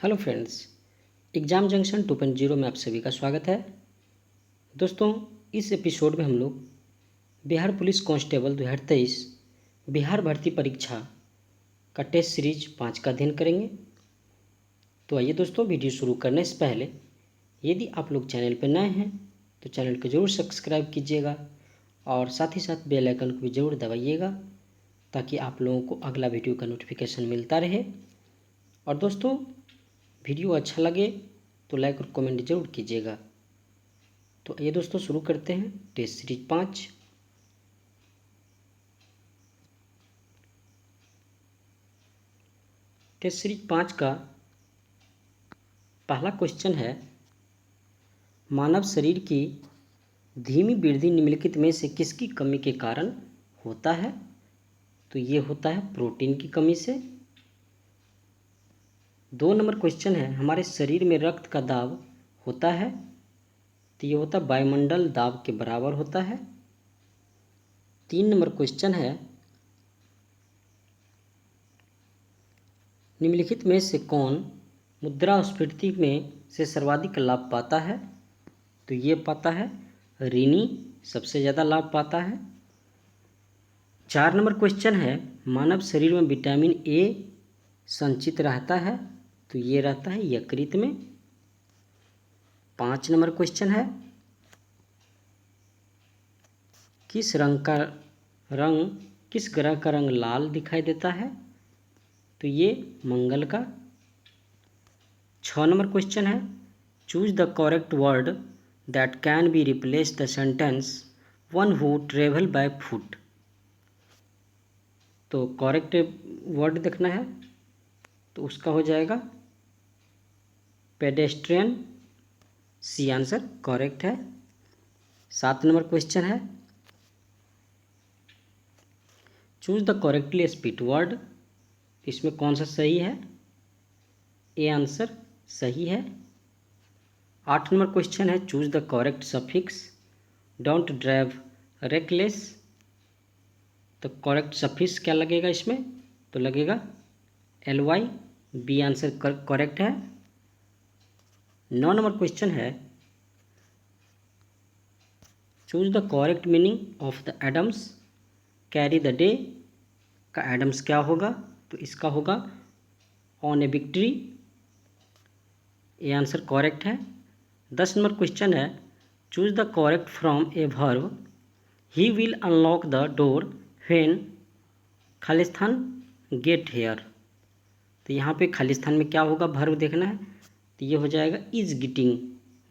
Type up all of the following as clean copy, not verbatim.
Hello friends, exam junction 2.0 में आप सभी का स्वागत है। दोस्तों, इस एपिसोड में हम लोग बिहार पुलिस कांस्टेबल 2023 बिहार भर्ती परीक्षा का टेस्ट सीरीज 5 का अध्ययन करेंगे। तो आइए दोस्तों, वीडियो शुरू करने से पहले यदि आप लोग चैनल पर नए हैं तो चैनल को ज़रूर सब्सक्राइब कीजिएगा और साथ ही साथ बेल आइकन को भी ज़रूर दबाइएगा ताकि आप लोगों को अगला वीडियो का नोटिफिकेशन मिलता रहे। और दोस्तों, वीडियो अच्छा लगे तो लाइक और कमेंट जरूर कीजिएगा। तो ये दोस्तों शुरू करते हैं टेस्ट सीरीज 5। टेस्ट सीरीज 5 का पहला क्वेश्चन है, मानव शरीर की धीमी वृद्धि निम्नलिखित में से किसकी कमी के कारण होता है? तो ये होता है प्रोटीन की कमी से। 2 नंबर क्वेश्चन है, हमारे शरीर में रक्त का दाब होता है? तो ये होता है वायुमंडल दाब के बराबर होता है। 3 नंबर क्वेश्चन है, निम्नलिखित में से कौन मुद्रास्फीति में से सर्वाधिक लाभ पाता है? तो ये पाता है ऋणी सबसे ज़्यादा लाभ पाता है। 4 नंबर क्वेश्चन है, मानव शरीर में विटामिन ए संचित रहता है? तो ये रहता है यकृत में। 5 नंबर क्वेश्चन है, किस ग्रह का रंग लाल दिखाई देता है? तो ये मंगल का। 6 नंबर क्वेश्चन है, choose the correct word that can be replace the sentence one who travel by foot. तो करेक्ट वर्ड देखना है तो उसका हो जाएगा पेडेस्ट्रियन। सी आंसर करेक्ट है। 7 नंबर क्वेश्चन है, choose the correctly spelt word. इसमें कौन सा सही है? ए आंसर सही है। 8 नंबर क्वेश्चन है, choose the correct suffix don't drive reckless. तो करेक्ट सफिक्स क्या लगेगा इसमें? तो लगेगा ly। बी आंसर करेक्ट है। 9 नंबर क्वेश्चन है, choose the correct meaning of the idioms carry the day का एडम्स क्या होगा? तो इसका होगा ऑन ए विक्ट्री। ये आंसर करेक्ट है। 10 नंबर क्वेश्चन है, choose the correct from a verb he will unlock the door when खालिस्तान गेट हेयर। तो यहाँ पे खालिस्तान में क्या होगा वर्ब देखना है, तो ये हो जाएगा इज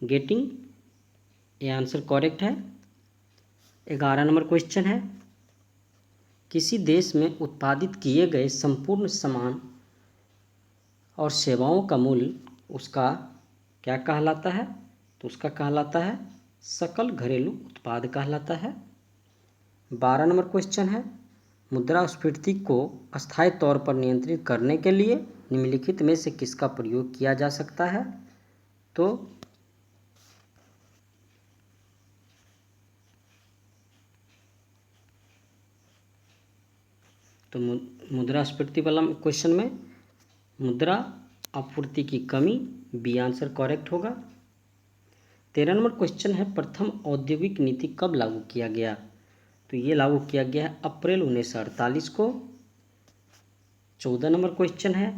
गेटिंग। ये आंसर करेक्ट है। 11 नंबर क्वेश्चन है, किसी देश में उत्पादित किए गए संपूर्ण सामान और सेवाओं का मूल्य उसका क्या कहलाता है? तो उसका कहलाता है सकल घरेलू उत्पाद कहलाता है। 12 नंबर क्वेश्चन है, मुद्रास्फीति को अस्थायी तौर पर नियंत्रित करने के लिए निम्नलिखित में से किसका प्रयोग किया जा सकता है? तो मुद्रास्फीति वाला क्वेश्चन में मुद्रा आपूर्ति की कमी, बी आंसर करेक्ट होगा। 13 नंबर क्वेश्चन है, प्रथम औद्योगिक नीति कब लागू किया गया? तो ये लागू किया गया है अप्रैल 1948 को। 14 नंबर क्वेश्चन है,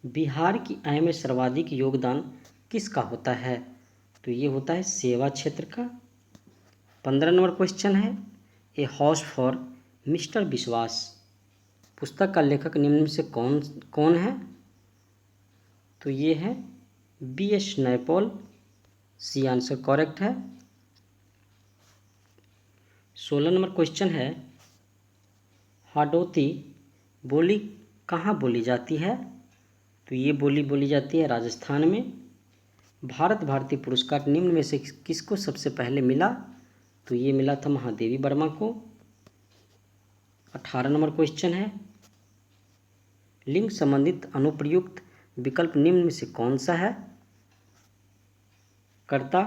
बिहार की आय में सर्वाधिक योगदान किसका होता है? तो ये होता है सेवा क्षेत्र का। 15 नंबर क्वेश्चन है, ए हाउस फॉर मिस्टर विश्वास पुस्तक का लेखक निम्न में से कौन है? तो ये है बी.एस. नैपॉल। सी आंसर करेक्ट है। 16 नंबर क्वेश्चन है, हाडोती बोली कहाँ बोली जाती है? तो ये बोली जाती है राजस्थान में। भारत भारती पुरस्कार निम्न में से किसको सबसे पहले मिला? तो ये मिला था महादेवी वर्मा को। 18 नंबर क्वेश्चन है, लिंग संबंधित अनुप्रयुक्त विकल्प निम्न में से कौन सा है? कर्ता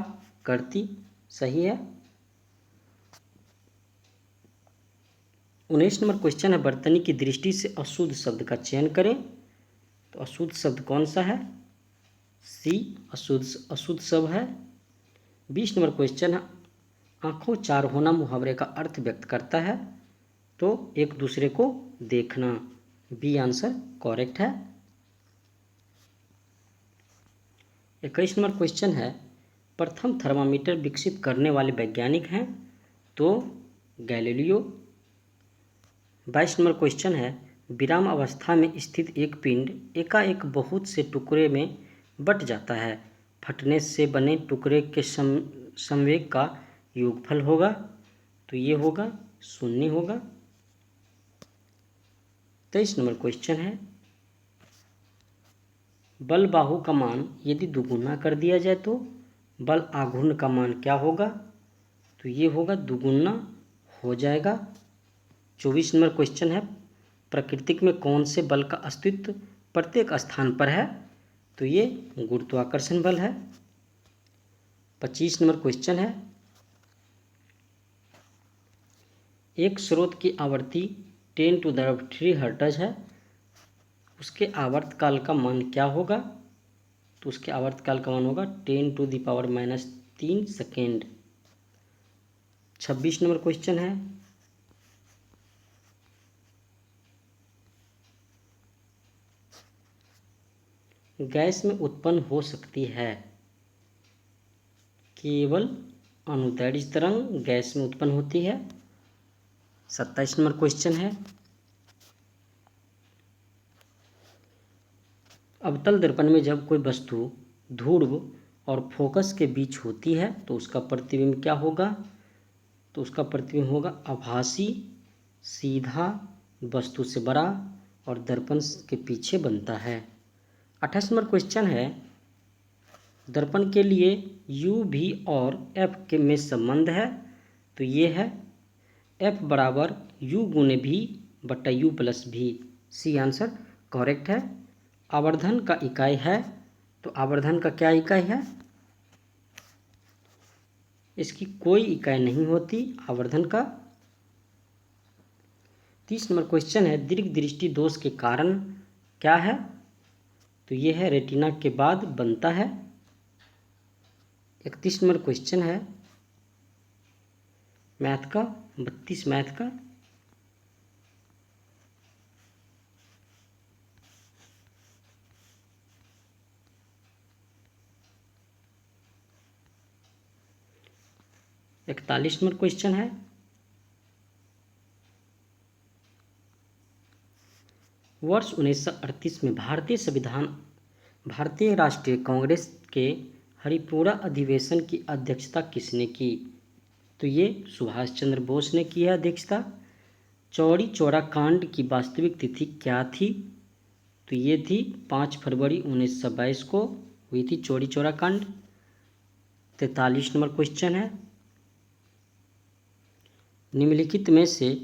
कर्ती सही है। 19 नंबर क्वेश्चन है, वर्तनी की दृष्टि से अशुद्ध शब्द का चयन करें। तो अशुद्ध शब्द कौन सा है? सी, अशुद्ध शब्द है। 20 नंबर क्वेश्चन है, आंखों चार होना मुहावरे का अर्थ व्यक्त करता है, तो एक दूसरे को देखना। बी आंसर करेक्ट है। 21 नंबर क्वेश्चन है, प्रथम थर्मामीटर विकसित करने वाले वैज्ञानिक हैं, तो गैलीलियो। 22 नंबर क्वेश्चन है, विराम अवस्था में स्थित एक पिंड एकाएक बहुत से टुकड़े में बट जाता है, फटने से बने टुकड़े के संवेग का योगफल होगा, तो ये होगा 0 होगा। 23 नंबर क्वेश्चन है, बल बाहु का मान यदि दुगुना कर दिया जाए तो बल आघूर्ण का मान क्या होगा? तो ये होगा दुगुना हो जाएगा। 24 नंबर क्वेश्चन है, प्रकृति में कौन से बल का अस्तित्व प्रत्येक स्थान पर है? तो ये गुरुत्वाकर्षण बल है। 25 नंबर क्वेश्चन है, एक स्रोत की आवृत्ति 10⁻³ हर्ट्ज है, उसके आवर्तकाल का मान क्या होगा? तो उसके आवर्तकाल का मान होगा 10⁻³ सेकेंड। 26 नंबर क्वेश्चन है, गैस में उत्पन्न हो सकती है केवल अनुदैर्ध्य तरंग गैस में उत्पन्न होती है। 27 नंबर क्वेश्चन है, अवतल दर्पण में जब कोई वस्तु ध्रुव और फोकस के बीच होती है तो उसका प्रतिबिंब क्या होगा? तो उसका प्रतिबिंब होगा आभासी, सीधा, वस्तु से बड़ा और दर्पण के पीछे बनता है। 28 नंबर क्वेश्चन है, दर्पण के लिए यू, भी और एफ के में संबंध है, तो ये है एफ बराबर यू गुने भी बटा यू प्लस भी। सी आंसर करेक्ट है। आवर्धन का इकाई है, तो आवर्धन का क्या इकाई है? इसकी कोई इकाई नहीं होती आवर्धन का। 30 नंबर क्वेश्चन है, दीर्घ दृष्टि दोष के कारण क्या है? तो ये है रेटिना के बाद बनता है। 31 नंबर क्वेश्चन है मैथ का, 32 मैथ का, इकतालीस नंबर क्वेश्चन है, वर्ष 1938 में भारतीय राष्ट्रीय कांग्रेस के हरिपुरा अधिवेशन की अध्यक्षता किसने की? तो ये सुभाष चंद्र बोस ने की है अध्यक्षता। चौरी चौरा कांड की वास्तविक तिथि क्या थी? तो ये थी 5 फरवरी 1922 को हुई थी चौरी चौरा कांड। 43 नंबर क्वेश्चन है, निम्नलिखित में से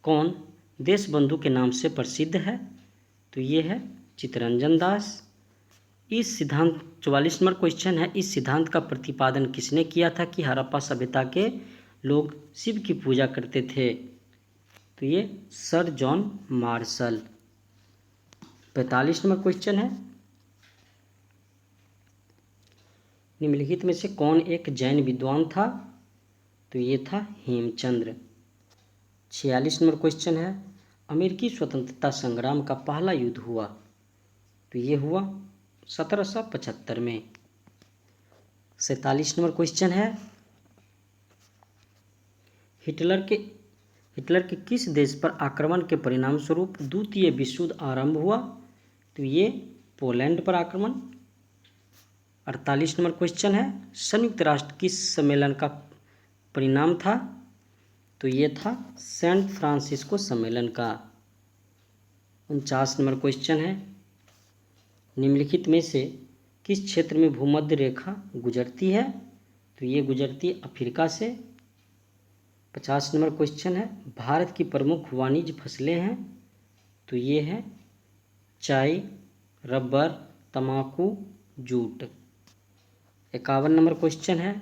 कौन देशबंधु के नाम से प्रसिद्ध है? तो ये है चित्तरंजन दास। इस सिद्धांत 44 नंबर क्वेश्चन है, इस सिद्धांत का प्रतिपादन किसने किया था कि हड़प्पा सभ्यता के लोग शिव की पूजा करते थे? तो ये sir John Marshall. 45 number question है, निम्नलिखित में से कौन एक जैन विद्वान था? तो ये था हेमचंद्र। 46 नंबर क्वेश्चन है, अमेरिकी स्वतंत्रता संग्राम का पहला युद्ध हुआ? तो ये हुआ 1775 में। 47 नंबर क्वेश्चन है, हिटलर के किस देश पर आक्रमण के परिणाम स्वरूप द्वितीय विश्व युद्ध आरंभ हुआ? तो ये पोलैंड पर आक्रमण। 48 नंबर क्वेश्चन है, संयुक्त राष्ट्र किस सम्मेलन का परिणाम था? तो ये था सैन फ्रांसिस्को सम्मेलन का। 49 नंबर क्वेश्चन है, निम्नलिखित में से किस क्षेत्र में भूमध्य रेखा गुजरती है? तो ये गुजरती है अफ्रीका से। 50 नंबर क्वेश्चन है, भारत की प्रमुख वाणिज्य फसलें हैं? तो ये है चाय, रबर, तंबाकू, जूट। 51 नंबर क्वेश्चन है,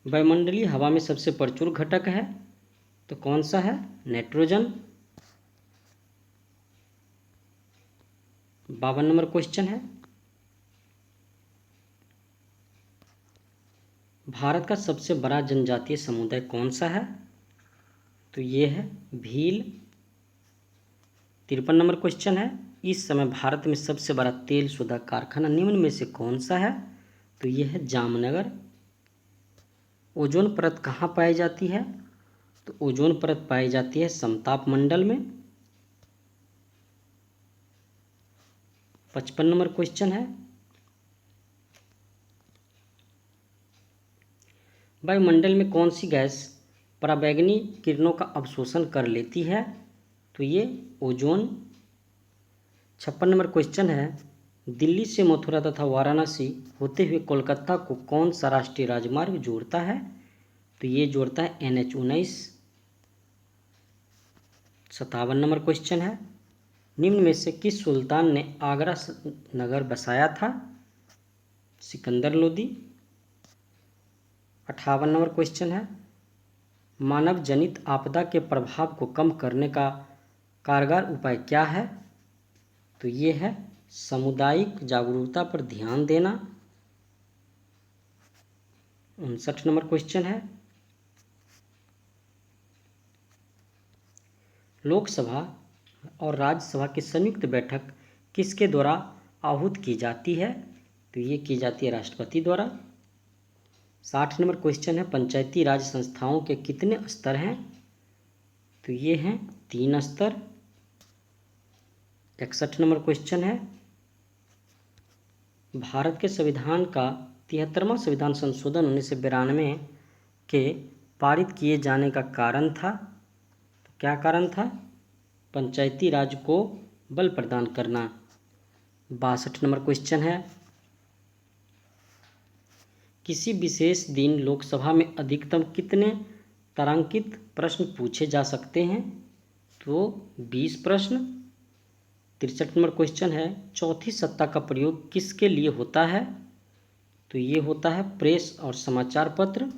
वायुमंडलीय हवा में सबसे प्रचुर घटक है? तो कौन सा है? नाइट्रोजन। 52 नंबर क्वेश्चन है, भारत का सबसे बड़ा जनजातीय समुदाय कौन सा है? तो ये है भील। 53 नंबर क्वेश्चन है, इस समय भारत में सबसे बड़ा तेल शोधक कारखाना निम्न में से कौन सा है? तो ये है जामनगर। ओजोन परत कहाँ पाई जाती है? तो ओजोन परत पाई जाती है समताप मंडल में। 55 नंबर क्वेश्चन है, वायुमंडल में कौन सी गैस पराबैंगनी किरणों का अवशोषण कर लेती है? तो ये ओजोन। 56 नंबर क्वेश्चन है, दिल्ली से मथुरा तथा वाराणसी होते हुए कोलकाता को कौन सा राष्ट्रीय राजमार्ग जोड़ता है? तो ये जोड़ता है NH-19। 57 नंबर क्वेश्चन है, निम्न में से किस सुल्तान ने आगरा नगर बसाया था? सिकंदर लोदी। 58 नंबर क्वेश्चन है, मानव जनित आपदा के प्रभाव को कम करने का कारगर उपाय क्या है? तो ये है सामुदायिक जागरूकता पर ध्यान देना। 59 नंबर क्वेश्चन है, लोकसभा और राज्यसभा की संयुक्त बैठक किसके द्वारा आहूत की जाती है? तो ये की जाती है राष्ट्रपति द्वारा। 60 नंबर क्वेश्चन है, पंचायती राज संस्थाओं के कितने स्तर हैं? तो ये हैं 3 स्तर। 61 नंबर क्वेश्चन है, भारत के संविधान का 73वां संविधान संशोधन 1992 के पारित किए जाने का कारण था? तो क्या कारण था? पंचायती राज को बल प्रदान करना। 62 नंबर क्वेश्चन है, किसी विशेष दिन लोकसभा में अधिकतम कितने तारांकित प्रश्न पूछे जा सकते हैं? तो 20 प्रश्न। 63 नंबर क्वेश्चन है, चौथी सत्ता का प्रयोग किसके लिए होता है? तो ये होता है प्रेस और समाचार पत्र।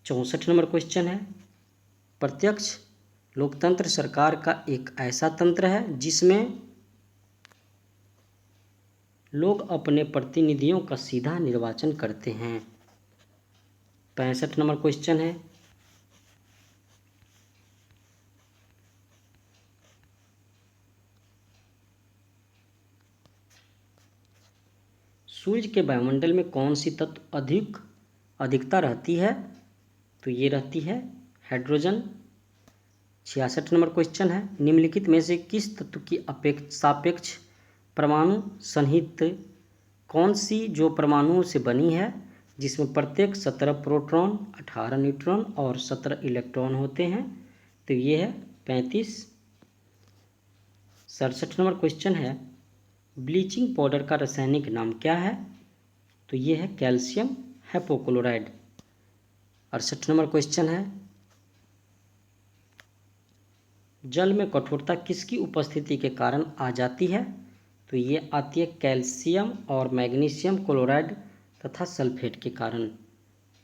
64 नंबर क्वेश्चन है, प्रत्यक्ष लोकतंत्र सरकार का एक ऐसा तंत्र है जिसमें लोग अपने प्रतिनिधियों का सीधा निर्वाचन करते हैं। 65 नंबर क्वेश्चन है, सूर्य के वायुमंडल में कौन सी तत्व अधिकता रहती है? तो ये रहती है हाइड्रोजन। 66 नंबर क्वेश्चन है, निम्नलिखित में से किस तत्व की सापेक्ष परमाणु संहित कौन सी जो परमाणुओं से बनी है जिसमें प्रत्येक 17 प्रोटॉन, 18 न्यूट्रॉन और 17 इलेक्ट्रॉन होते हैं? तो ये है 35। 67 नंबर क्वेश्चन है, ब्लीचिंग पाउडर का रासायनिक नाम क्या है? तो ये है कैल्शियम हाइपोक्लोराइड। 68 नंबर क्वेश्चन है, जल में कठोरता किसकी उपस्थिति के कारण आ जाती है? तो ये आती है कैल्शियम और मैग्नीशियम क्लोराइड तथा सल्फेट के कारण।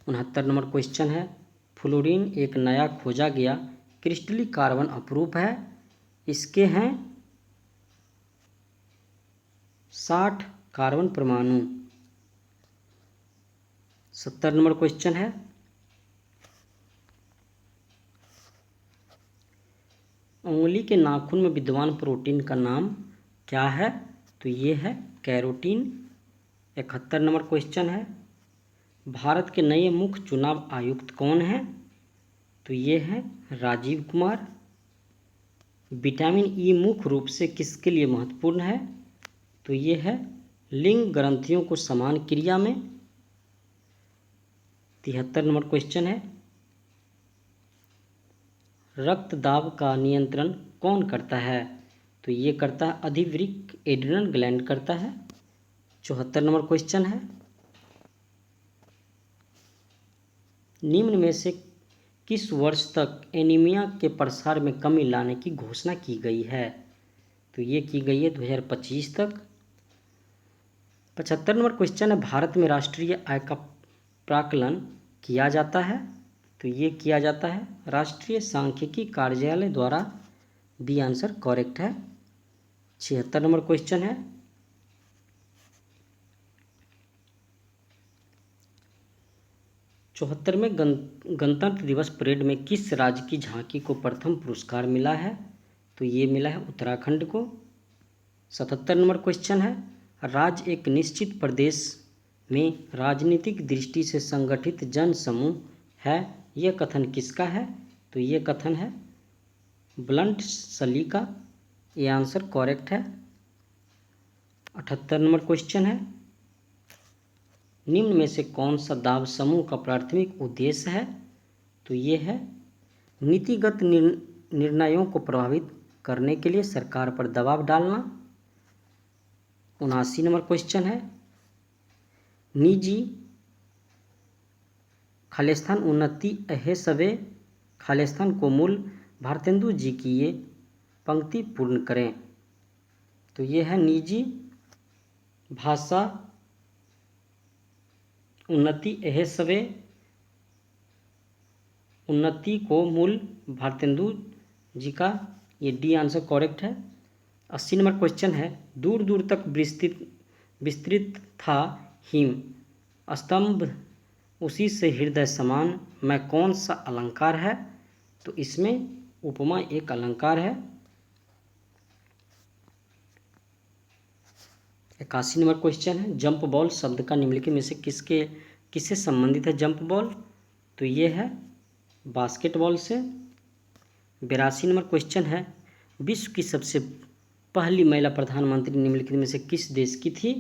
69 नंबर क्वेश्चन है, फ्लोरीन एक नया खोजा गया क्रिस्टलीय कार्बन अपरूप है, इसके हैं 60 कार्बन परमाणु। 70 नंबर क्वेश्चन है, उंगली के नाखून में विद्यमान प्रोटीन का नाम क्या है? तो ये है कैरोटीन। 71 नंबर क्वेश्चन है, भारत के नए मुख्य चुनाव आयुक्त कौन हैं? तो ये हैं राजीव कुमार। विटामिन ई मुख्य रूप से किसके लिए महत्वपूर्ण है? तो ये है लिंग ग्रंथियों को समान क्रिया में। 73 नंबर क्वेश्चन है, रक्त दाब का नियंत्रण कौन करता है? तो ये करता है अधिवृक्क एड्रिनल ग्लैंड करता है। 74 नंबर क्वेश्चन है, निम्न में से किस वर्ष तक एनीमिया के प्रसार में कमी लाने की घोषणा की गई है? तो ये की गई है 2025 तक। 75 नंबर क्वेश्चन है, भारत में राष्ट्रीय आय का प्राकलन किया जाता है? तो ये किया जाता है राष्ट्रीय सांख्यिकी कार्यालय द्वारा। बी आंसर करेक्ट है। 76 नंबर क्वेश्चन है, चौहत्तरवें गणतंत्र दिवस परेड में किस राज्य की झांकी को प्रथम पुरस्कार मिला है? तो ये मिला है उत्तराखंड को। 77 नंबर क्वेश्चन है, राज्य एक निश्चित प्रदेश में राजनीतिक दृष्टि से संगठित जन समूह है, यह कथन किसका है? तो ये कथन है ब्लंट सली का। ये आंसर करेक्ट है। 78 नंबर क्वेश्चन है, निम्न में से कौन सा दाव समूह का प्राथमिक उद्देश्य है? तो ये है नीतिगत निर्णयों को प्रभावित करने के लिए सरकार पर दबाव डालना। 79 नंबर क्वेश्चन है, निजी खालिस्तान उन्नति अहे सवे खालिस्तान को मूल भारतेंदु जी की ये पंक्ति पूर्ण करें। तो ये है निजी भाषा उन्नति अहे सवे उन्नति को मूल भारतेंदु जी का, ये डी आंसर करेक्ट है। 80 नंबर क्वेश्चन है, दूर दूर तक विस्तृत था हिम स्तंभ उसी से हृदय समान, मैं कौन सा अलंकार है? तो इसमें उपमा एक अलंकार है। 81 नंबर क्वेश्चन है, जंप बॉल शब्द का निम्नलिखित में से किससे संबंधित है जंप बॉल? तो ये है बास्केटबॉल से। 82 नंबर क्वेश्चन है, विश्व की सबसे पहली महिला प्रधानमंत्री निम्नलिखित में से किस देश की थी?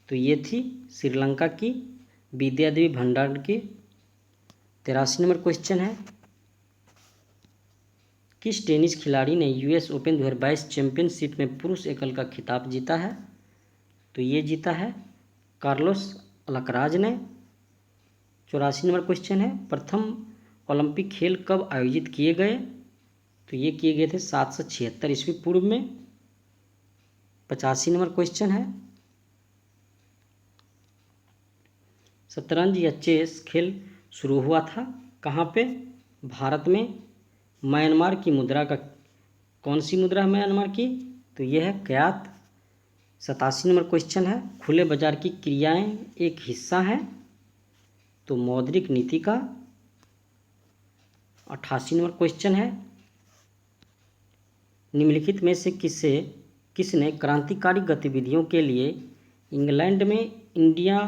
तो ये थी श्रीलंका की विद्या देवी भंडार की। 83 नंबर क्वेश्चन है, किस टेनिस खिलाड़ी ने यूएस ओपन 2022 चैंपियनशिप में पुरुष एकल का खिताब जीता है? तो ये जीता है कार्लोस अलकराज ने। 84 नंबर क्वेश्चन है, प्रथम ओलंपिक खेल कब आयोजित किए गए? तो ये किए गए थे 776 ईस्वी पूर्व में। 85 नंबर क्वेश्चन है, शतरंज या चेस खेल शुरू हुआ था कहाँ पे? भारत में। म्यांमार की मुद्रा का, कौन सी मुद्रा है म्यांमार की? तो यह है क्यात। 87 नंबर क्वेश्चन है, खुले बाजार की क्रियाएं एक हिस्सा है? तो मौद्रिक नीति का। 88 नंबर क्वेश्चन है, निम्नलिखित में से किसने क्रांतिकारी गतिविधियों के लिए इंग्लैंड में इंडिया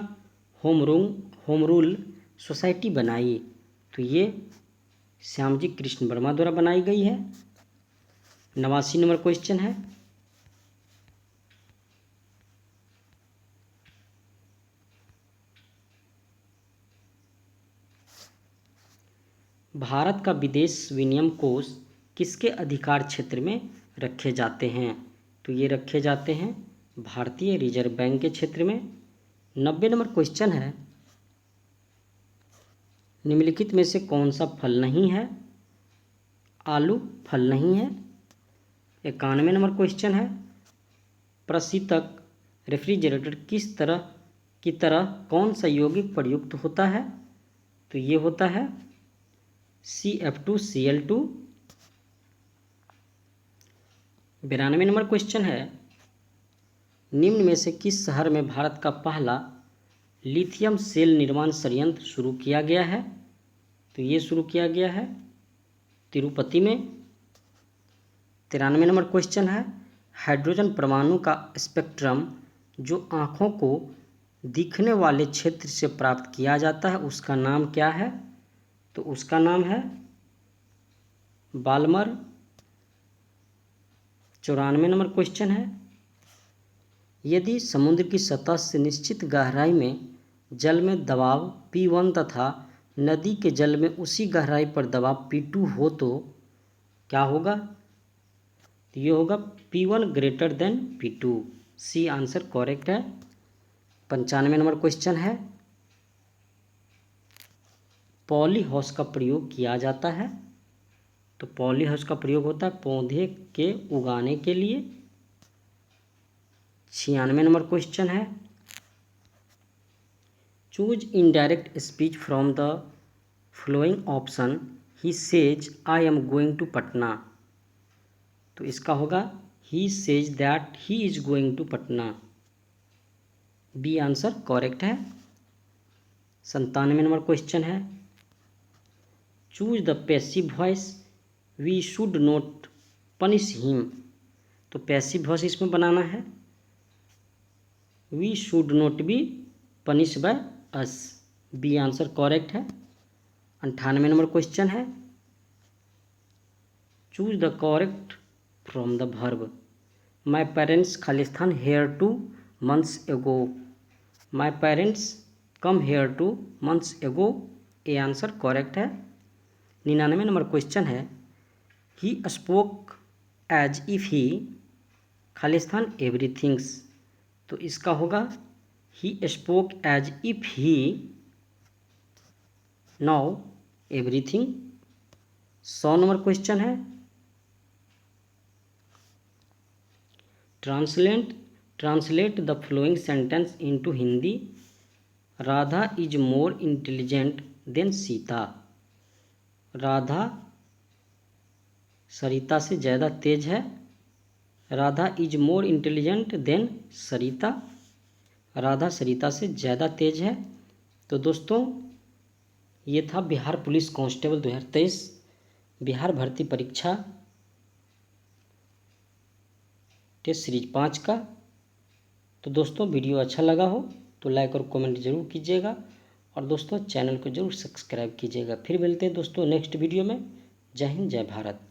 होम रूल सोसाइटी बनाई? तो ये श्यामजी कृष्ण वर्मा द्वारा बनाई गई है। 89 नंबर क्वेश्चन है, भारत का विदेश विनिमय कोष किसके अधिकार क्षेत्र में रखे जाते हैं? तो ये रखे जाते हैं भारतीय रिजर्व बैंक के क्षेत्र में। 90 नंबर क्वेश्चन है, निम्नलिखित में से कौन सा फल नहीं है? आलू फल नहीं है। 91 नंबर क्वेश्चन है, प्रशीतक रेफ्रिजरेटर किस तरह कौन सा यौगिक प्रयुक्त होता है? तो ये होता है CF2Cl2। 92 नंबर क्वेश्चन है, निम्न में से किस शहर में भारत का पहला लिथियम सेल निर्माण संयंत्र शुरू किया गया है? तो ये शुरू किया गया है तिरुपति में। 93 नंबर क्वेश्चन है, हाइड्रोजन परमाणु का स्पेक्ट्रम जो आँखों को दिखने वाले क्षेत्र से प्राप्त किया जाता है उसका नाम क्या है? तो उसका नाम है बाल्मर। 94 नंबर क्वेश्चन है, यदि समुद्र की सतह से निश्चित गहराई में जल में दबाव P1 तथा नदी के जल में उसी गहराई पर दबाव P2 हो तो क्या होगा? तो ये होगा P1 greater than P2। C answer correct है। 95 नंबर क्वेश्चन है, पॉली हाउस का प्रयोग किया जाता है? तो पॉली हाउस का प्रयोग होता है पौधे के उगाने के लिए। 96 नंबर क्वेश्चन है, choose indirect speech from the following option, he says I am going to Patna. तो इसका होगा he says that he is going to Patna. B answer correct है। 97 नंबर क्वेश्चन है, choose the passive voice we should not punish him. तो passive voice इसमें बनाना है, we should not be punish by us. B answer correct है। 98 number question है, choose the correct from the verb. My parents खालिस्तान here 2 months ago. My parents come here 2 months एगो। A answer correct है। 99 number question है, he spoke as if he Khalistan everythings. तो इसका होगा he spoke as if he now everything. 100 number question है, translate the flowing sentence into Hindi. Radha is more intelligent than Sita. Radha Sarita से ज़्यादा तेज है। Radha is more intelligent than Sarita. Radha Sarita से ज़्यादा तेज है। तो दोस्तों ये था बिहार पुलिस कांस्टेबल 2023 बिहार भर्ती परीक्षा टेस्ट सीरीज 5 का। तो दोस्तों वीडियो अच्छा लगा हो तो लाइक और कमेंट जरूर कीजिएगा, और दोस्तों चैनल को जरूर सब्सक्राइब कीजिएगा। फिर मिलते हैं दोस्तों नेक्स्ट वीडियो में। जय हिंद, जय भारत।